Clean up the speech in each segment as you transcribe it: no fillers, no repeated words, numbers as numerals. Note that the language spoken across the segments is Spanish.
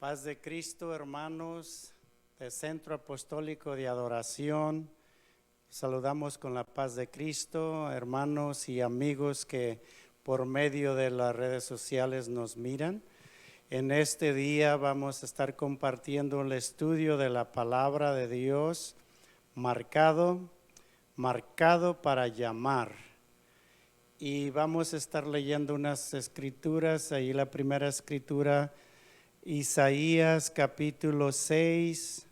Paz de Cristo, hermanos del Centro Apostólico de Adoración. Saludamos con la paz de Cristo, hermanos y amigos que por medio de las redes sociales nos miran. En este día vamos a estar compartiendo el estudio de la palabra de Dios, marcado para llamar. Y vamos a estar leyendo unas escrituras. Ahí la primera escritura, Isaías capítulo 6,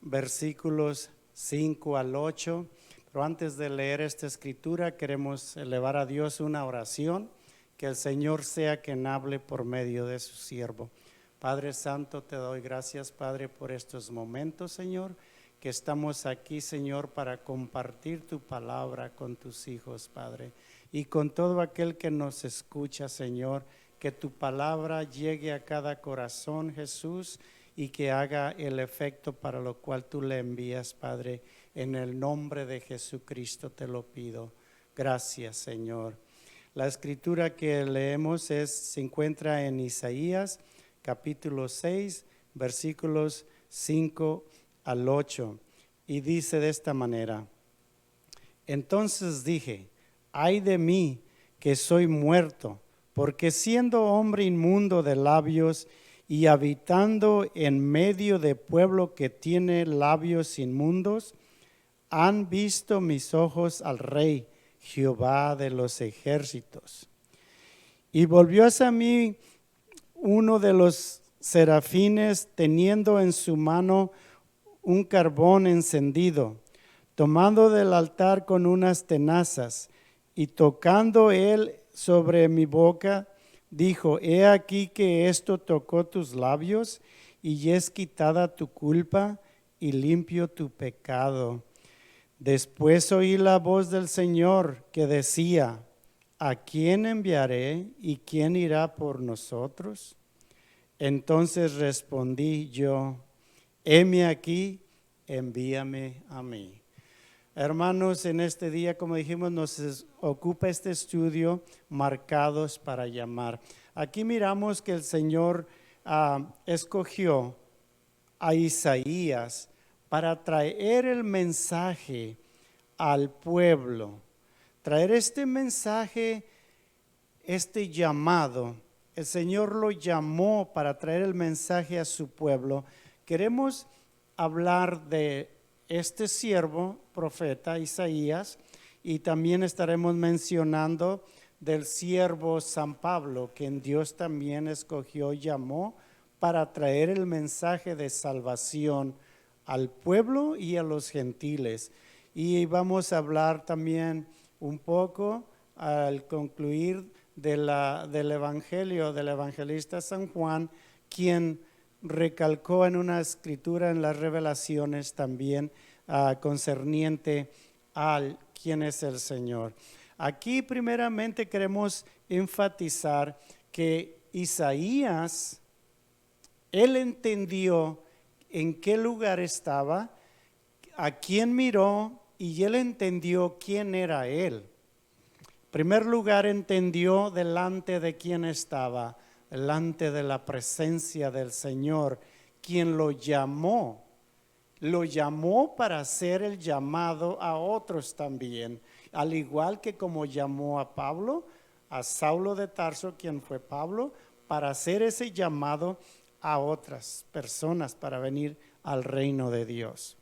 versículos 5 al 8. Pero antes de leer esta escritura, queremos elevar a Dios una oración, que el Señor sea quien hable por medio de su siervo. Padre Santo, te doy gracias, Padre, por estos momentos, Señor, que estamos aquí, Señor, para compartir tu palabra con tus hijos, Padre, y con todo aquel que nos escucha, Señor. Que tu palabra llegue a cada corazón, Jesús, y que haga el efecto para lo cual tú le envías, Padre. En el nombre de Jesucristo te lo pido. Gracias, Señor. La escritura que leemos se encuentra en Isaías capítulo 6, versículos 5 al 8. Y dice de esta manera: Entonces dije, ay de mí, que soy muerto, porque siendo hombre inmundo de labios y habitando en medio de pueblo que tiene labios inmundos, han visto mis ojos al Rey, Jehová de los ejércitos. Y volvió hacia mí uno de los serafines, teniendo en su mano un carbón encendido, tomando del altar con unas tenazas, y tocando él sobre mi boca, dijo: He aquí que esto tocó tus labios, y es quitada tu culpa y limpio tu pecado. Después oí la voz del Señor que decía: ¿A quién enviaré y quién irá por nosotros? Entonces respondí yo: heme aquí, envíame a mí. Hermanos, en este día, como dijimos, nos ocupa este estudio, marcados para llamar. Aquí miramos que el Señor escogió a Isaías para traer el mensaje al pueblo, traer este mensaje, este llamado. El Señor lo llamó para traer el mensaje a su pueblo. Queremos hablar de este siervo, profeta Isaías, y también estaremos mencionando del siervo San Pablo, quien Dios también escogió y llamó para traer el mensaje de salvación al pueblo y a los gentiles. Y vamos a hablar también un poco al concluir del evangelio del evangelista San Juan, quien recalcó en una escritura en las Revelaciones también concerniente al quién es el Señor. Aquí primeramente queremos enfatizar que Isaías, él entendió en qué lugar estaba, a quién miró, y él entendió quién era él. En primer lugar, entendió delante de quién estaba, delante de la presencia del Señor, quien lo llamó para hacer el llamado a otros también, al igual que como llamó a Pablo, a Saulo de Tarso, quien fue Pablo, para hacer ese llamado a otras personas para venir al reino de Dios.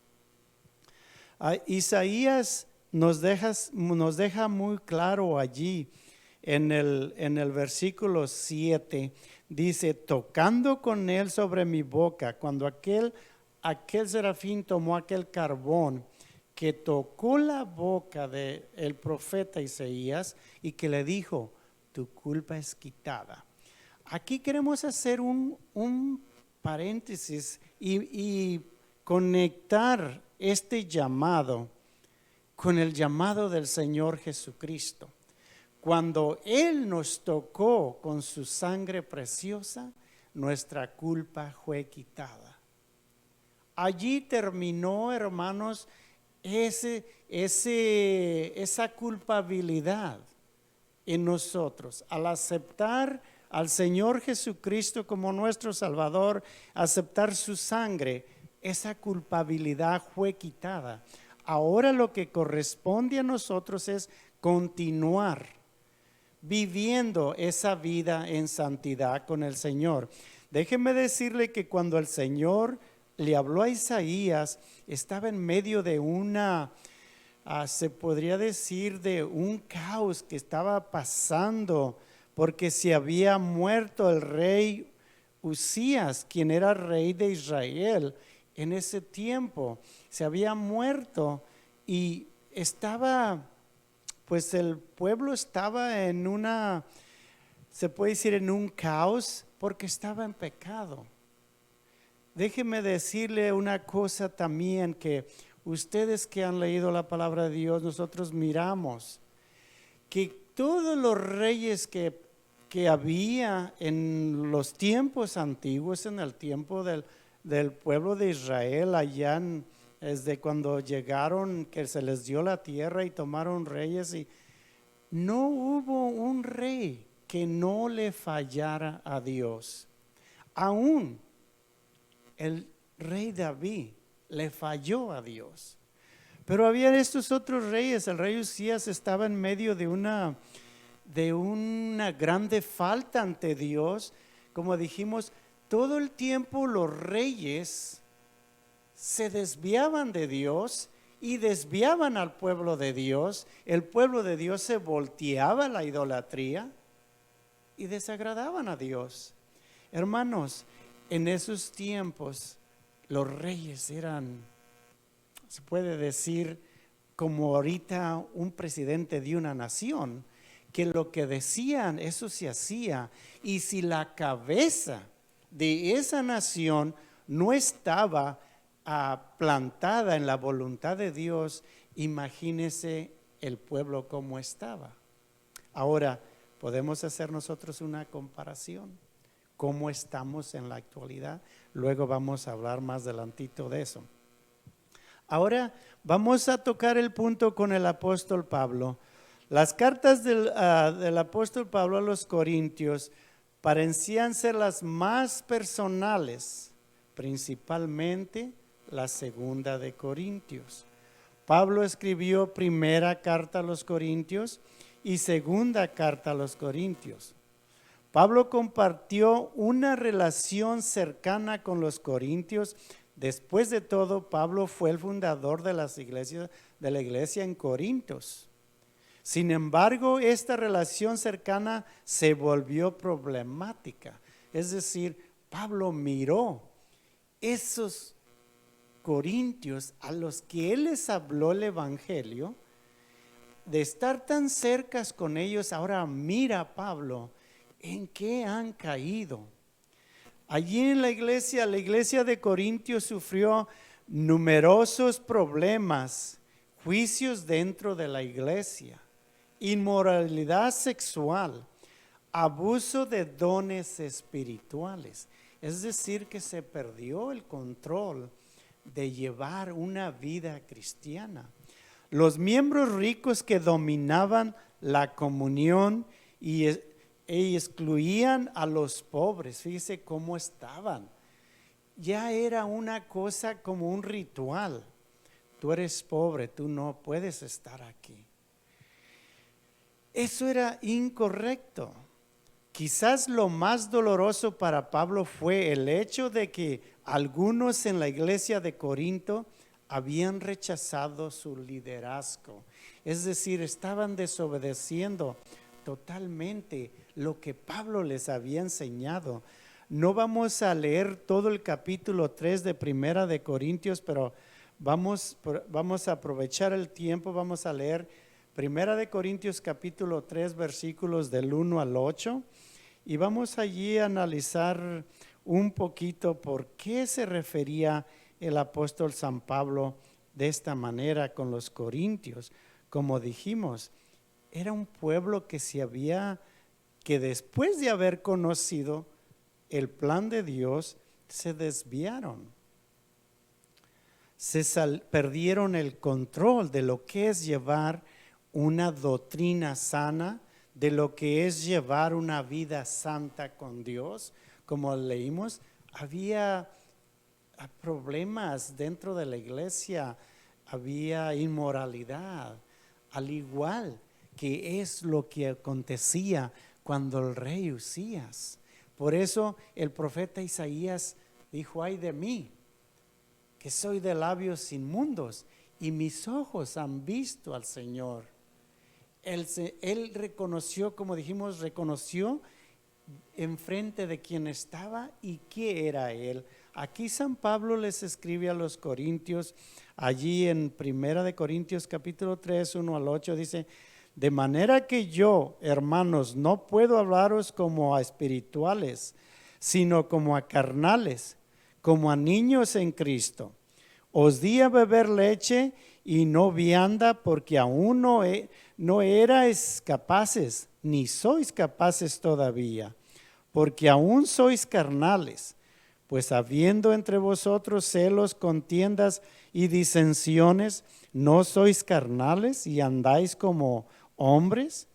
Isaías nos deja muy claro allí en el versículo 7, dice: tocando con él sobre mi boca. Cuando aquel serafín tomó aquel carbón que tocó la boca del profeta Isaías y que le dijo: tu culpa es quitada. Aquí queremos hacer un paréntesis y conectar este llamado con el llamado del Señor Jesucristo. Cuando Él nos tocó con su sangre preciosa, nuestra culpa fue quitada. Allí terminó, hermanos, esa culpabilidad en nosotros. Al aceptar al Señor Jesucristo como nuestro Salvador, aceptar su sangre, esa culpabilidad fue quitada. Ahora lo que corresponde a nosotros es continuar viviendo esa vida en santidad con el Señor. Déjeme decirle que cuando el Señor le habló a Isaías, estaba en medio de se podría decir, de un caos que estaba pasando, porque se había muerto el rey Usías, quien era rey de Israel en ese tiempo. Se había muerto y pues el pueblo estaba se puede decir, en un caos, porque estaba en pecado. Déjeme decirle una cosa también, que ustedes que han leído la palabra de Dios, nosotros miramos que todos los reyes que había en los tiempos antiguos, en el tiempo del pueblo de Israel, allá desde cuando llegaron, que se les dio la tierra y tomaron reyes, y no hubo un rey que no le fallara a Dios. Aún el rey David le falló a Dios. Pero había estos otros reyes. El rey Usías estaba en medio de una grande falta ante Dios. Como dijimos, todo el tiempo los reyes se desviaban de Dios y desviaban al pueblo de Dios. El pueblo de Dios se volteaba a la idolatría y desagradaban a Dios. Hermanos, en esos tiempos los reyes eran, se puede decir, como ahorita un presidente de una nación, que lo que decían, eso se hacía. Y si la cabeza de esa nación no estaba plantada en la voluntad de Dios, imagínese el pueblo cómo estaba. Ahora, podemos hacer nosotros una comparación. ¿Cómo estamos en la actualidad? Luego vamos a hablar más adelantito de eso. Ahora vamos a tocar el punto con el apóstol Pablo. Las cartas del apóstol Pablo a los Corintios parecían ser las más personales, principalmente la segunda de Corintios. Pablo escribió primera carta a los Corintios y segunda carta a los Corintios. Pablo compartió una relación cercana con los corintios. Después de todo, Pablo fue el fundador de la iglesia en Corintios. Sin embargo, esta relación cercana se volvió problemática. Es decir, Pablo miró esos corintios a los que él les habló el evangelio, de estar tan cercas con ellos. Ahora mira Pablo en qué han caído. Allí en la iglesia de Corintios sufrió numerosos problemas, juicios dentro de la iglesia, inmoralidad sexual, abuso de dones espirituales. Es decir, que se perdió el control de llevar una vida cristiana. Los miembros ricos que dominaban la comunión y excluían a los pobres. Fíjese cómo estaban. Ya era una cosa como un ritual. Tú eres pobre, tú no puedes estar aquí. Eso era incorrecto. Quizás lo más doloroso para Pablo fue el hecho de que algunos en la iglesia de Corinto habían rechazado su liderazgo. Es decir, estaban desobedeciendo totalmente lo que Pablo les había enseñado. No vamos a leer todo el capítulo 3 de Primera de Corintios, pero vamos a aprovechar el tiempo. Vamos a leer Primera de Corintios capítulo 3 versículos del 1 al 8 y vamos allí a analizar un poquito por qué se refería el apóstol San Pablo de esta manera con los corintios. Como dijimos, era un pueblo que después de haber conocido el plan de Dios, se desviaron. Perdieron el control de lo que es llevar una doctrina sana de lo que es llevar una vida santa con Dios, como leímos, había problemas dentro de la iglesia, había inmoralidad, al igual que es lo que acontecía cuando el rey Usías. Por eso el profeta Isaías dijo: ay de mí, que soy de labios inmundos y mis ojos han visto al Señor. Él reconoció, como dijimos, reconoció enfrente de quien estaba y qué era él. Aquí San Pablo les escribe a los corintios, allí en 1 Corintios capítulo 3, 1 al 8, dice: de manera que yo, hermanos, no puedo hablaros como a espirituales, sino como a carnales, como a niños en Cristo. Os di a beber leche y no vianda, porque aún no erais capaces, ni sois capaces todavía, porque aún sois carnales. Pues habiendo entre vosotros celos, contiendas y disensiones, ¿no sois carnales y andáis como hombres?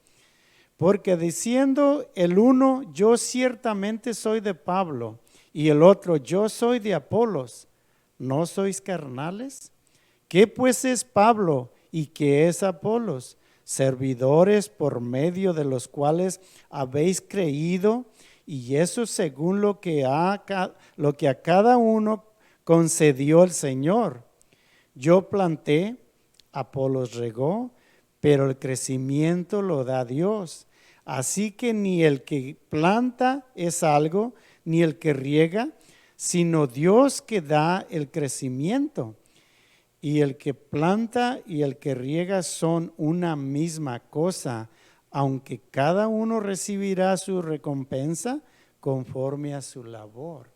Porque diciendo el uno: yo ciertamente soy de Pablo, y el otro: yo soy de Apolos, ¿no sois carnales? ¿Qué pues es Pablo y qué es Apolos? Servidores por medio de los cuales habéis creído, y eso según lo que a cada uno concedió el Señor. Yo planté, Apolos regó, pero el crecimiento lo da Dios. Así que ni el que planta es algo, ni el que riega, sino Dios que da el crecimiento. Y el que planta y el que riega son una misma cosa, aunque cada uno recibirá su recompensa conforme a su labor.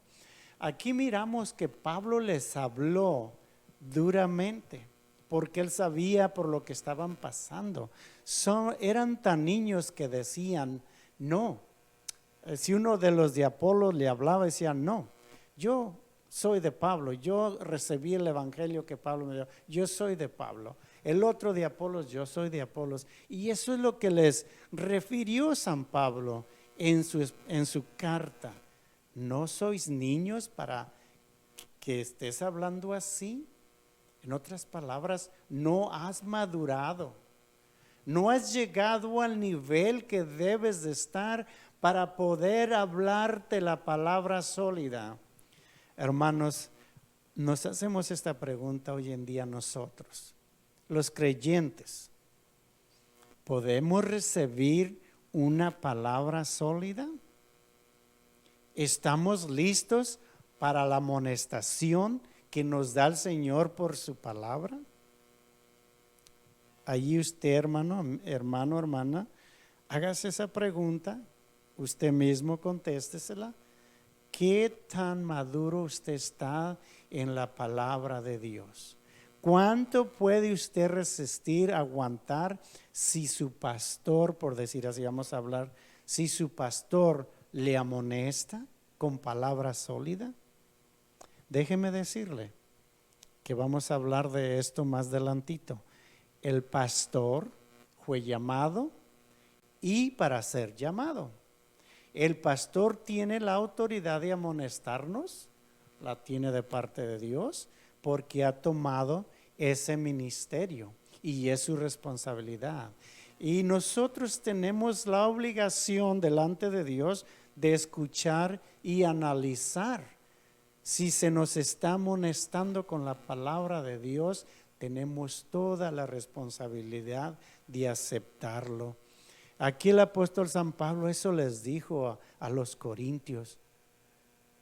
Aquí miramos que Pablo les habló duramente, porque él sabía por lo que estaban pasando. Eran tan niños que decían no. Si uno de los de Apolos le hablaba, decía: no, yo soy de Pablo, yo recibí el evangelio que Pablo me dio, yo soy de Pablo. El otro de Apolos: yo soy de Apolos. Y eso es lo que les refirió San Pablo en su carta. ¿No sois niños para que estés hablando así? En otras palabras, no has madurado, no has llegado al nivel que debes de estar para poder hablarte la palabra sólida. Hermanos, nos hacemos esta pregunta hoy en día nosotros, los creyentes: ¿podemos recibir una palabra sólida? ¿Estamos listos para la amonestación que nos da el Señor por su palabra? Allí usted, hermano, hermana, hágase esa pregunta, usted mismo contéstesela. ¿Qué tan maduro usted está en la palabra de Dios? ¿Cuánto puede usted resistir, aguantar si su pastor, por decir así, vamos a hablar, si su pastor le amonesta con palabra sólida? Déjeme decirle que vamos a hablar de esto más adelantito. El pastor fue llamado y para ser llamado. El pastor tiene la autoridad de amonestarnos, la tiene de parte de Dios, porque ha tomado ese ministerio y es su responsabilidad. Y nosotros tenemos la obligación delante de Dios de escuchar y analizar. Si se nos está amonestando con la palabra de Dios, tenemos toda la responsabilidad de aceptarlo. Aquí el apóstol San Pablo eso les dijo a los corintios: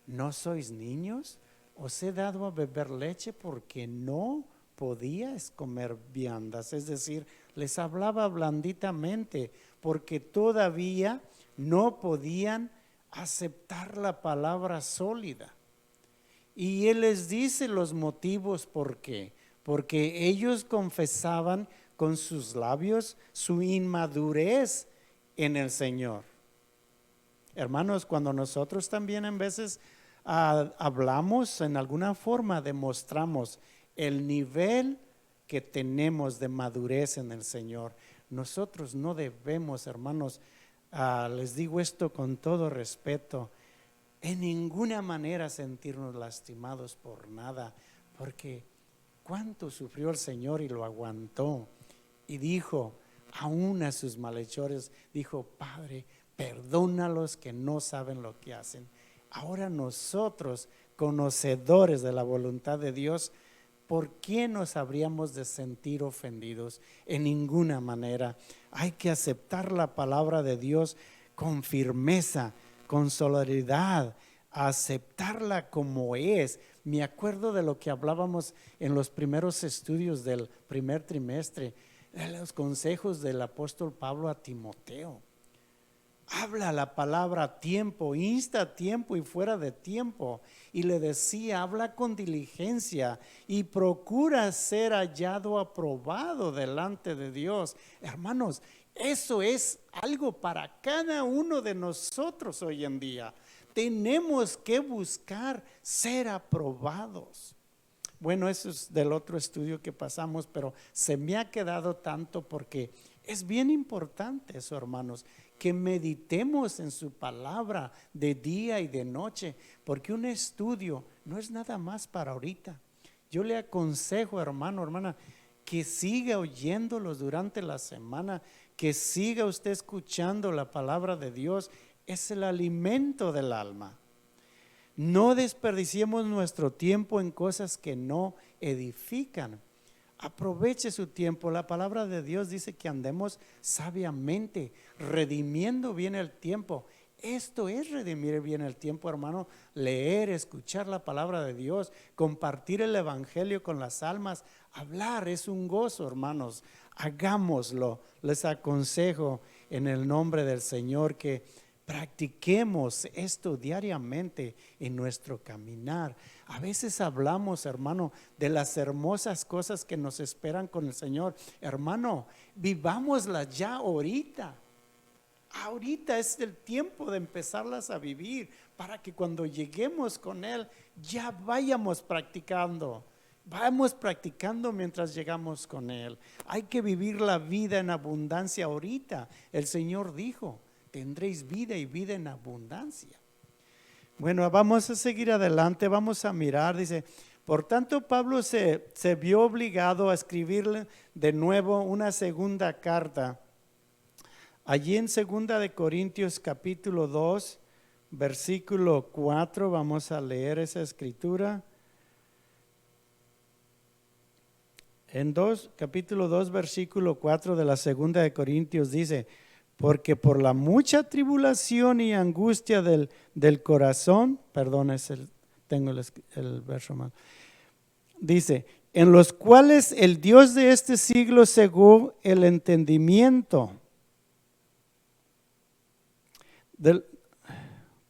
¿no sois niños? Os he dado a beber leche porque no podíais comer viandas. Es decir, les hablaba blanditamente porque todavía no podían aceptar la palabra sólida. Y él les dice los motivos por qué. Porque ellos confesaban con sus labios su inmadurez en el Señor. Hermanos, cuando nosotros también en veces hablamos, en alguna forma demostramos el nivel que tenemos de madurez en el Señor. nosotros no debemos, hermanos, les digo esto con todo respeto, en ninguna manera sentirnos lastimados por nada, porque cuánto sufrió el Señor y lo aguantó. Y dijo, aún a sus malhechores, dijo, Padre, perdónalos que no saben lo que hacen. Ahora nosotros, conocedores de la voluntad de Dios, ¿por qué nos habríamos de sentir ofendidos? En ninguna manera. Hay que aceptar la palabra de Dios con firmeza, con solidaridad, aceptarla como es. Me acuerdo de lo que hablábamos en los primeros estudios del primer trimestre, de los consejos del apóstol Pablo a Timoteo. Habla la palabra a tiempo, insta a tiempo y fuera de tiempo. Y le decía, habla con diligencia y procura ser hallado aprobado delante de Dios. Hermanos, eso es algo para cada uno de nosotros hoy en día. Tenemos que buscar ser aprobados. Bueno, eso es del otro estudio que pasamos, pero se me ha quedado tanto porque es bien importante eso, hermanos, que meditemos en su palabra de día y de noche, porque un estudio no es nada más para ahorita. Yo le aconsejo, hermano, hermana, que siga oyéndolos durante la semana, que siga usted escuchando la palabra de Dios. Es el alimento del alma. No desperdiciemos nuestro tiempo en cosas que no edifican. Aproveche su tiempo. La palabra de Dios dice que andemos sabiamente, redimiendo bien el tiempo. Esto es redimir bien el tiempo, hermano. Leer, escuchar la palabra de Dios, compartir el evangelio con las almas, hablar es un gozo, hermanos. Hagámoslo. Les aconsejo en el nombre del Señor que practiquemos esto diariamente en nuestro caminar. A veces hablamos, hermano, de las hermosas cosas que nos esperan con el Señor. Hermano, vivámoslas ya ahorita. Ahorita es el tiempo de empezarlas a vivir para que cuando lleguemos con Él ya vayamos practicando. Vamos practicando mientras llegamos con Él. Hay que vivir la vida en abundancia ahorita. El Señor dijo, tendréis vida y vida en abundancia. Bueno, vamos a seguir adelante, vamos a mirar, dice, por tanto Pablo se vio obligado a escribirle de nuevo una segunda carta. Allí en 2 de Corintios capítulo 2, versículo 4, vamos a leer esa escritura. En capítulo 2, versículo 4 de la 2 de Corintios dice, porque por la mucha tribulación y angustia del corazón, perdón, tengo el verso mal, dice, en los cuales el Dios de este siglo cegó el entendimiento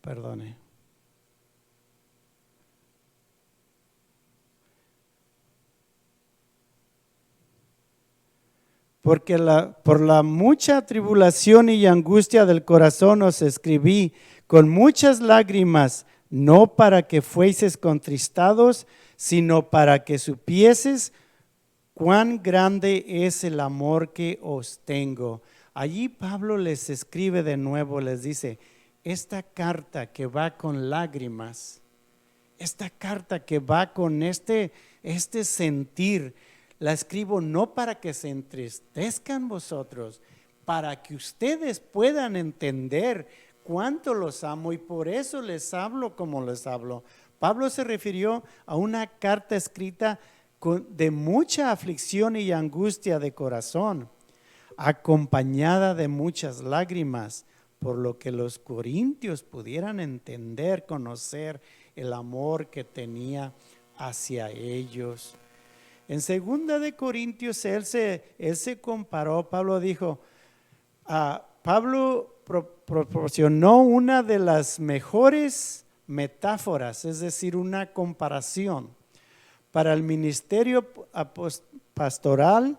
perdone. Porque por la mucha tribulación y angustia del corazón os escribí con muchas lágrimas, no para que fueseis contristados, sino para que supieses cuán grande es el amor que os tengo. Allí Pablo les escribe de nuevo, les dice, esta carta que va con lágrimas, esta carta que va con este sentir, la escribo no para que se entristezcan vosotros, para que ustedes puedan entender cuánto los amo y por eso les hablo como les hablo. Pablo se refirió a una carta escrita de mucha aflicción y angustia de corazón, acompañada de muchas lágrimas, por lo que los corintios pudieran entender, conocer el amor que tenía hacia ellos. En 2 de Corintios él se comparó, Pablo dijo, Pablo proporcionó una de las mejores metáforas, es decir, una comparación para el ministerio pastoral.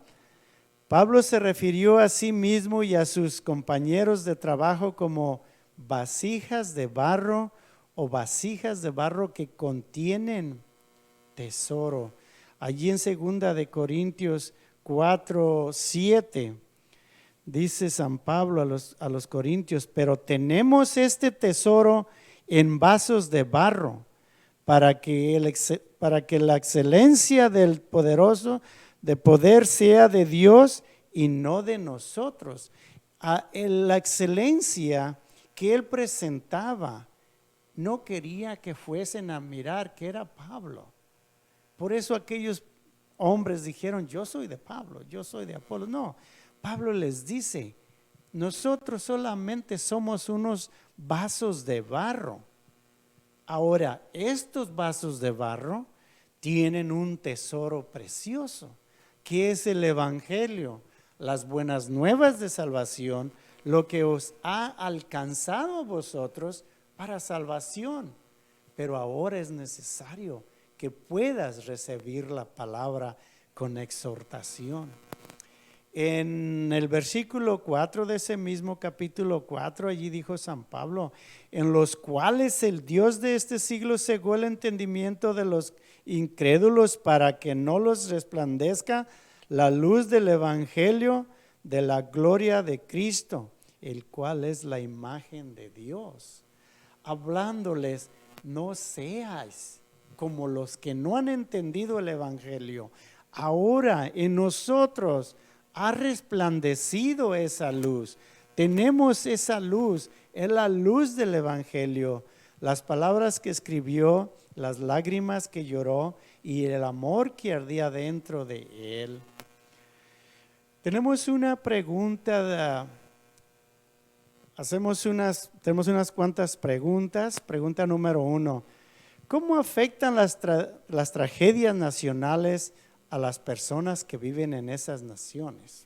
Pablo se refirió a sí mismo y a sus compañeros de trabajo como vasijas de barro o vasijas de barro que contienen tesoro. Allí en 2 de Corintios 4:7 dice San Pablo a los Corintios, pero tenemos este tesoro en vasos de barro, para que la excelencia del poderoso de poder sea de Dios y no de nosotros. La excelencia que él presentaba, no quería que fuesen a mirar que era Pablo. Por eso aquellos hombres dijeron, yo soy de Pablo, yo soy de Apolo. No, Pablo les dice, nosotros solamente somos unos vasos de barro. Ahora, estos vasos de barro tienen un tesoro precioso, que es el Evangelio, las buenas nuevas de salvación, lo que os ha alcanzado a vosotros para salvación. Pero ahora es necesario que puedas recibir la palabra con exhortación. En el versículo 4 de ese mismo capítulo 4, allí dijo San Pablo, en los cuales el Dios de este siglo cegó el entendimiento de los incrédulos para que no los resplandezca la luz del Evangelio de la gloria de Cristo, el cual es la imagen de Dios. Hablándoles, no seáis como los que no han entendido el Evangelio. Ahora en nosotros ha resplandecido esa luz. Tenemos esa luz, es la luz del Evangelio. Las palabras que escribió, las lágrimas que lloró y el amor que ardía dentro de él. Tenemos una pregunta, tenemos unas cuantas preguntas. Pregunta número 1. ¿Cómo afectan las tragedias nacionales a las personas que viven en esas naciones?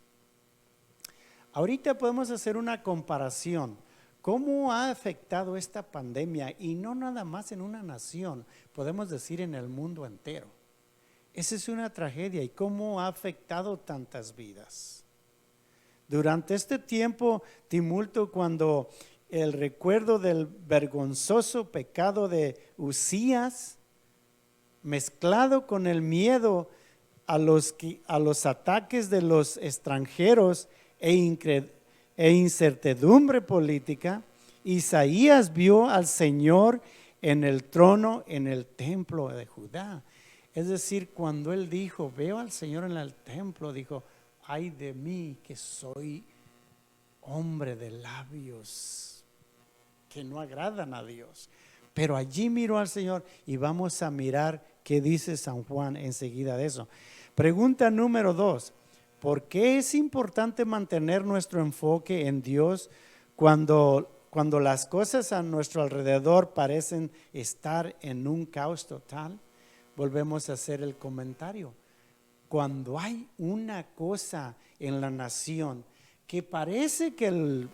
Ahorita podemos hacer una comparación. ¿Cómo ha afectado esta pandemia? Y no nada más en una nación, podemos decir en el mundo entero. Esa es una tragedia. ¿Y cómo ha afectado tantas vidas? Durante este tiempo tumulto, cuando el recuerdo del vergonzoso pecado de Usías, mezclado con el miedo a los ataques de los extranjeros e incertidumbre política, Isaías vio al Señor en el trono, en el templo de Judá. Es decir, cuando él dijo, veo al Señor en el templo, dijo, ay de mí que soy hombre de labios que no agradan a Dios. Pero allí miró al Señor y vamos a mirar qué dice San Juan enseguida de eso. Pregunta número 2. ¿Por qué es importante mantener nuestro enfoque en Dios cuando las cosas a nuestro alrededor parecen estar en un caos total? Volvemos a hacer el comentario. Cuando hay una cosa en la nación que parece que el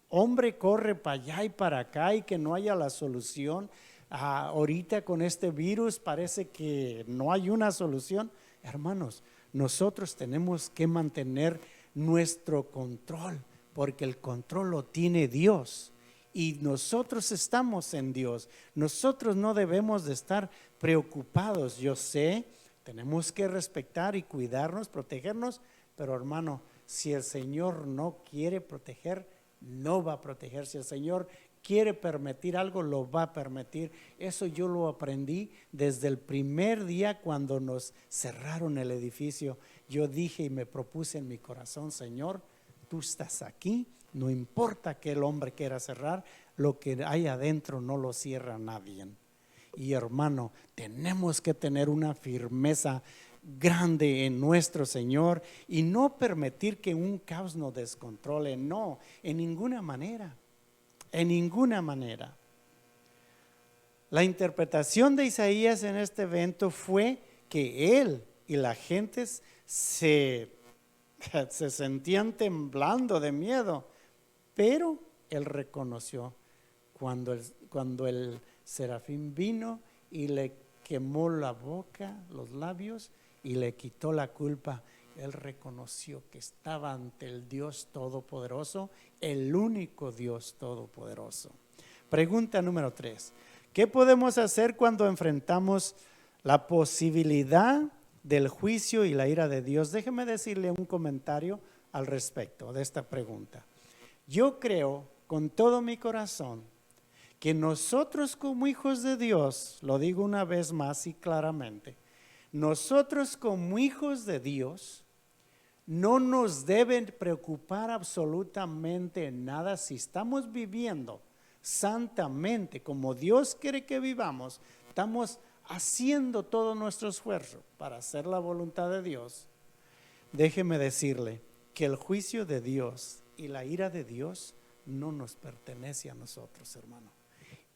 hombre corre para allá y para acá y que no haya la solución, ahorita con este virus parece que no hay una solución. Hermanos, nosotros tenemos que mantener nuestro control, porque el control lo tiene Dios y nosotros estamos en Dios. Nosotros no debemos de estar preocupados. Yo sé, tenemos que respetar y cuidarnos, protegernos, pero hermano, si el Señor no quiere proteger, no va a proteger. Si el Señor quiere permitir algo, lo va a permitir. Eso yo lo aprendí desde el primer día cuando nos cerraron el edificio. Yo dije y me propuse en mi corazón, Señor, tú estás aquí, no importa que el hombre quiera cerrar, lo que hay adentro no lo cierra nadie. Y hermano, tenemos que tener una firmeza grande en nuestro Señor y no permitir que un caos nos descontrole. No, en ninguna manera. En ninguna manera. La interpretación de Isaías en este evento fue que él y la gente se sentían temblando de miedo, pero él reconoció cuando el serafín vino y le quemó la boca, los labios y le quitó la culpa. Él reconoció que estaba ante el Dios Todopoderoso, el único Dios Todopoderoso. Pregunta número 3. ¿Qué podemos hacer cuando enfrentamos la posibilidad del juicio y la ira de Dios? Déjeme decirle un comentario al respecto de esta pregunta. Yo creo con todo mi corazón que nosotros como hijos de Dios, lo digo una vez más y claramente, nosotros como hijos de Dios no nos deben preocupar absolutamente nada si estamos viviendo santamente como Dios quiere que vivamos, estamos haciendo todo nuestro esfuerzo para hacer la voluntad de Dios. Déjeme decirle que el juicio de Dios y la ira de Dios no nos pertenece a nosotros, hermano.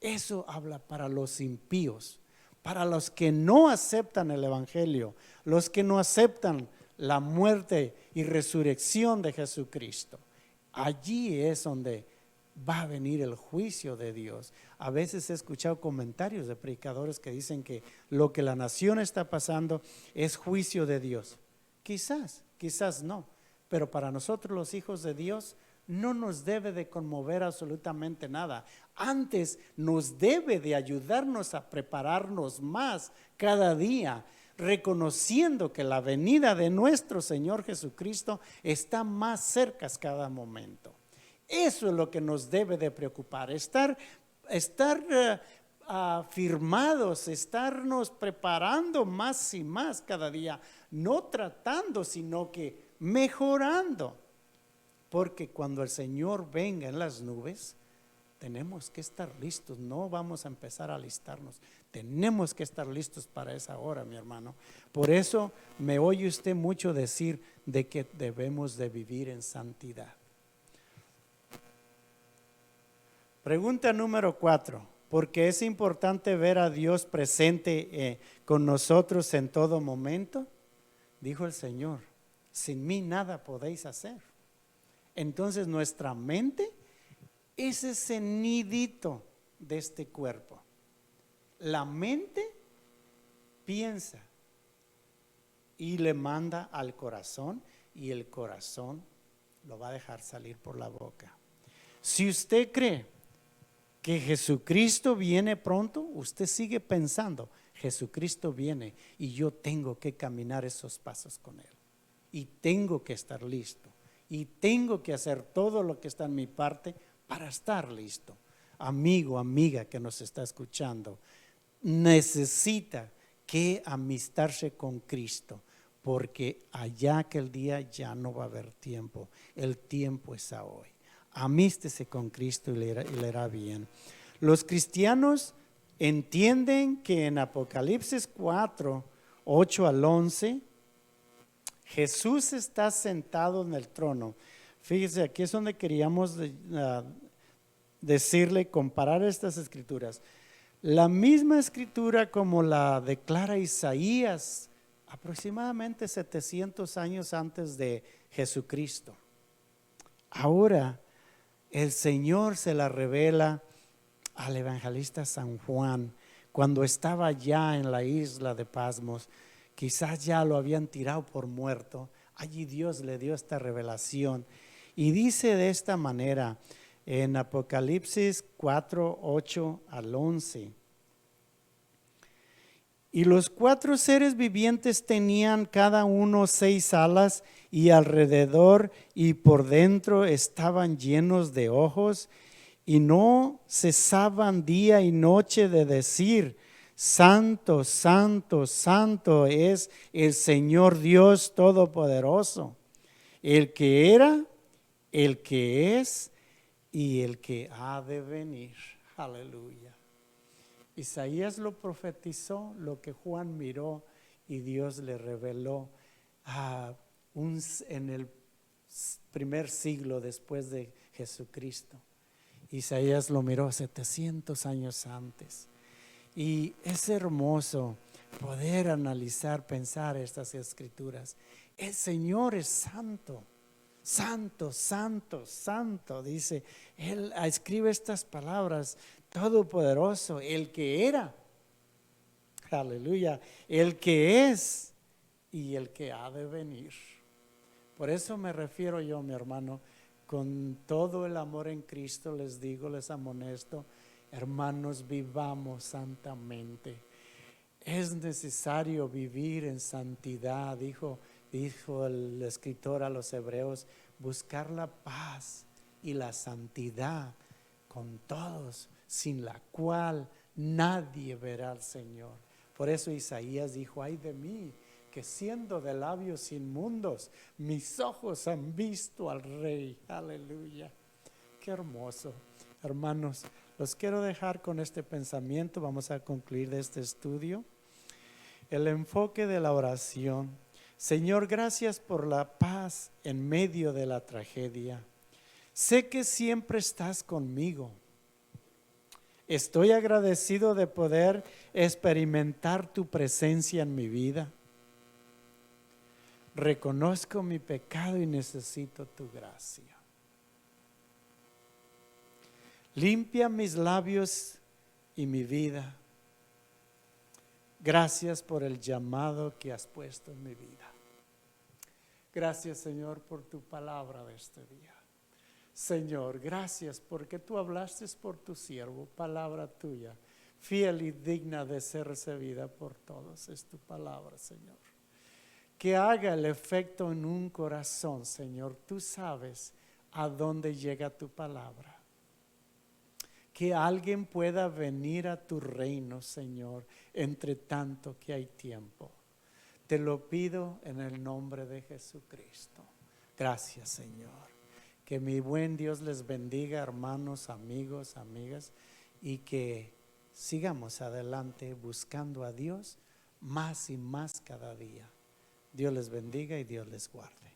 Eso habla para los impíos, para los que no aceptan el evangelio, los que no aceptan la muerte y resurrección de Jesucristo. Allí es donde va a venir el juicio de Dios. A veces he escuchado comentarios de predicadores que dicen que lo que la nación está pasando es juicio de Dios. Quizás no, pero para nosotros los hijos de Dios no nos debe de conmover absolutamente nada. Antes nos debe de ayudarnos a prepararnos más cada día, reconociendo que la venida de nuestro Señor Jesucristo está más cerca cada momento. Eso es lo que nos debe de preocupar, estar afirmados, estarnos preparando más y más cada día, no tratando, sino que mejorando. Porque cuando el Señor venga en las nubes, tenemos que estar listos, no vamos a empezar a alistarnos, tenemos que estar listos para esa hora, mi hermano. Por eso me oye usted mucho decir de que debemos de vivir en santidad. Pregunta número 4, ¿por qué es importante ver a Dios presente con nosotros en todo momento? Dijo el Señor, sin mí nada podéis hacer. Entonces nuestra mente es ese nidito de este cuerpo. La mente piensa y le manda al corazón y el corazón lo va a dejar salir por la boca. Si usted cree que Jesucristo viene pronto, usted sigue pensando, Jesucristo viene y yo tengo que caminar esos pasos con Él. Y tengo que estar listo. Y tengo que hacer todo lo que está en mi parte para estar listo. Amigo, amiga que nos está escuchando, necesita que amistarse con Cristo, porque allá aquel día ya no va a haber tiempo. El tiempo es a hoy. Amístese con Cristo y le irá bien. Los cristianos entienden que en Apocalipsis 4, 8 al 11, Jesús está sentado en el trono. Fíjese, aquí es donde queríamos decirle, comparar estas escrituras. La misma escritura como la declara Isaías aproximadamente 700 años antes de Jesucristo. Ahora el Señor se la revela al evangelista San Juan cuando estaba ya en la isla de Pasmos. Quizás ya lo habían tirado por muerto. Allí Dios le dio esta revelación y dice de esta manera en Apocalipsis 4, 8 al 11. Y los 4 seres vivientes tenían cada uno 6 alas y alrededor y por dentro estaban llenos de ojos y no cesaban día y noche de decir: Santo, santo, santo es el Señor Dios Todopoderoso, el que era, el que es y el que ha de venir. Aleluya. Isaías lo profetizó, lo que Juan miró y Dios le reveló en el primer siglo después de Jesucristo. Isaías lo miró 700 años antes. Y es hermoso poder analizar, pensar estas escrituras. El Señor es santo, santo, santo, santo. Dice, Él escribe estas palabras: Todopoderoso, el que era, aleluya, el que es y el que ha de venir. Por eso me refiero yo, mi hermano, con todo el amor en Cristo les digo, les amonesto, hermanos, vivamos santamente. Es necesario vivir en santidad, dijo Dijo el escritor a los hebreos, buscar la paz y la santidad con todos, sin la cual nadie verá al Señor. Por eso Isaías dijo, ay de mí, que siendo de labios inmundos, mis ojos han visto al Rey. Aleluya. Qué hermoso. Hermanos, los quiero dejar con este pensamiento. Vamos a concluir este estudio. El enfoque de la oración. Señor, gracias por la paz en medio de la tragedia. Sé que siempre estás conmigo. Estoy agradecido de poder experimentar tu presencia en mi vida. Reconozco mi pecado y necesito tu gracia. Limpia mis labios y mi vida. Gracias por el llamado que has puesto en mi vida. Gracias, Señor, por tu palabra de este día. Señor, gracias porque tú hablaste por tu siervo, palabra tuya, fiel y digna de ser recibida por todos. Es tu palabra, Señor. Que haga el efecto en un corazón, Señor. Tú sabes a dónde llega tu palabra. Que alguien pueda venir a tu reino, Señor, entre tanto que hay tiempo. Te lo pido en el nombre de Jesucristo. Gracias, Señor. Que mi buen Dios les bendiga, hermanos, amigos, amigas, y que sigamos adelante buscando a Dios más y más cada día. Dios les bendiga y Dios les guarde.